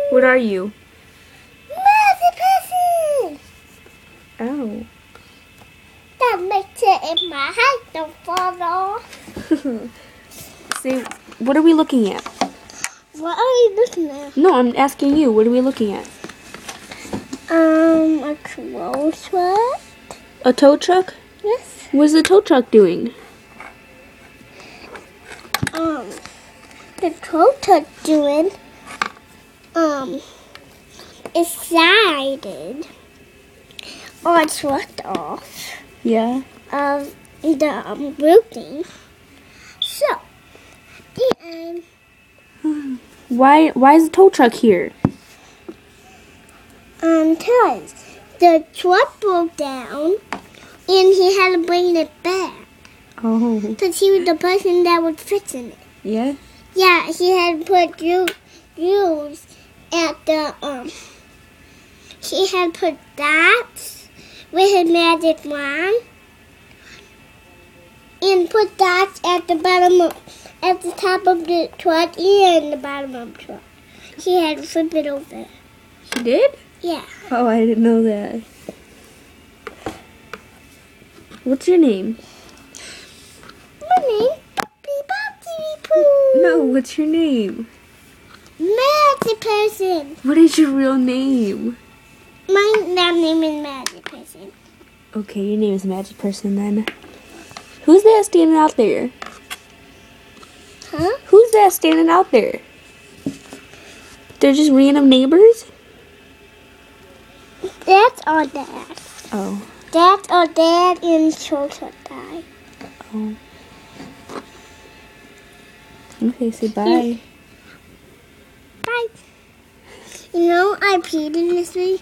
What are you? Magic person. Oh. That makes it in my hat don't fall off. Say, what are we looking at? What are you looking at? No, I'm asking you. What are we looking at? A tow truck. A tow truck? Yes. What's the tow truck doing? The tow truck doing, excited or swept off Yeah. of the roofing. So, the end. Why is the tow truck here? Cause the truck broke down and he had to bring it back. Oh. Cause he was the person that was fixing it. Yeah? Yeah, he had put grooves at the, he had put dots with his magic wand and put dots at the at the top of the truck and the bottom of the truck. He had to flip it over. He did? Yeah. Oh, I didn't know that. What's your name? My name, Poo. No, what's your name? Magic person. What is your real name? My name is Magic person. Okay, your name is Magic Person then. Who's that standing out there? Huh? Who's that standing out there? They're just random neighbors? That's our dad. Oh. That's our dad and children died. Oh. Okay, say bye. Bye. You know, I peed in this week.